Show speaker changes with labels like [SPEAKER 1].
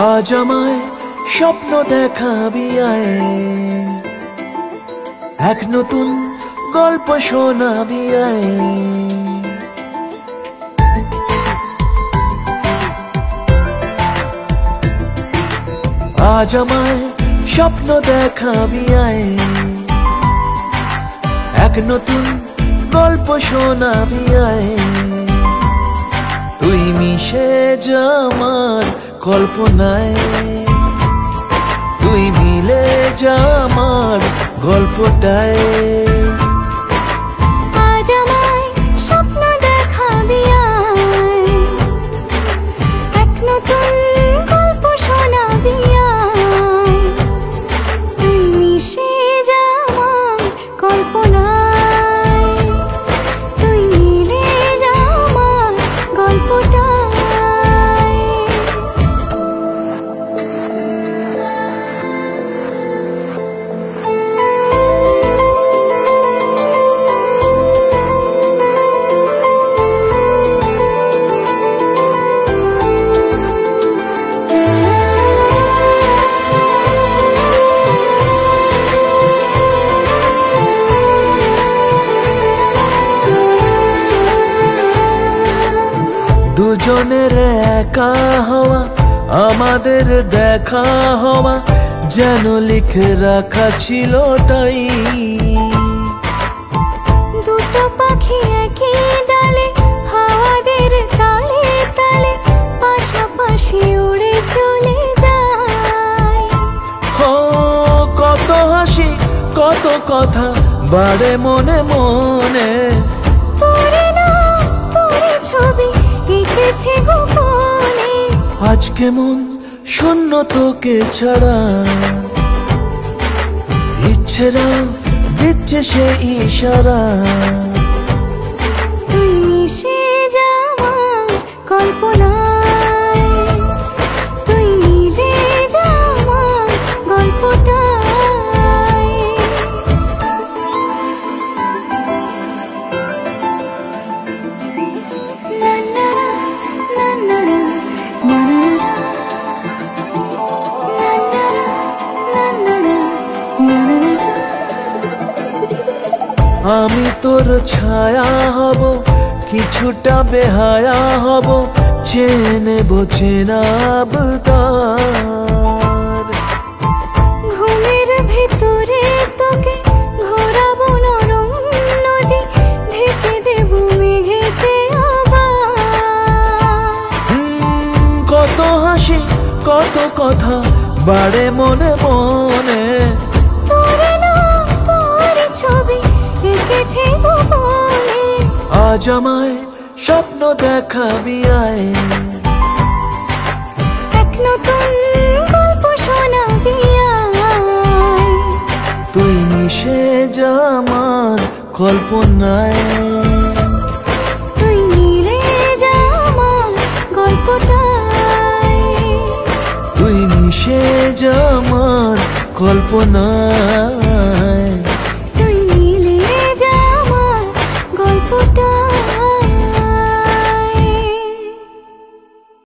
[SPEAKER 1] আজ আমায় স্বপ্ন দেখাবি আয়, এক নতুন গল্প শোনাবি আয়। আজ আমায় স্বপ্ন দেখাবি আয়, এক নতুন গল্প শোনাবি আয়। তুই মিশে যা আমার কল্পনায়, তুই মিলে যা আমার গল্পটায়।
[SPEAKER 2] আজ আমায় স্বপ্ন দেখাবি আয়, এক নতুন গল্প শোনাবি আয়। তুই মিশে যা আমার কল্পনায়, তুই মিলে যা আমার গল্পটায়।
[SPEAKER 1] দুজনের একা হওয়া, আমাদের দেখা হওয়া যেন লিখে রাখা ছিল তাই।
[SPEAKER 2] দুটো পাখি একই ডালে, হাওয়াদের তালে তালে পাশাপাশি উড়ে চলে যায়।
[SPEAKER 1] ও কত হাসি কত কথা বাড়ে মনে মনে,
[SPEAKER 2] তোরে না তোরে ছবি এঁকেছে গোপনে।
[SPEAKER 1] আজ কেমন শূন্য তোকে ছাড়া, ইচ্ছেরা দিচ্ছে সে ইশারা।
[SPEAKER 2] তুই মিশে যা আমার কল্পনায়, তুই মিলে যা আমার গল্পটায়। না না না না না না না না।
[SPEAKER 1] আমি তোর ছায়া হব, কিছুটা বেহায়া হব, চেনেব চেনাব তার।
[SPEAKER 2] ঘুমের ভেতরে তোকে ঘোরাবো নরম নদী, ঢেকে দেব মেঘেতে আবার।
[SPEAKER 1] কত হাসি কত কথা বাড়ে মনে মনে,
[SPEAKER 2] তোরে না তোর ছবি এঁকেছে গোপনে।
[SPEAKER 1] আজ আমায় স্বপ্ন দেখাবি আয়,
[SPEAKER 2] এক নতুন গল্প শোনাবি আয়।
[SPEAKER 1] তুই মিশে যা আমার কল্পনায়,
[SPEAKER 2] তুই মিলে যা আমার গল্পটায়।
[SPEAKER 1] তুই মিশে যা আমার কল্পনায়।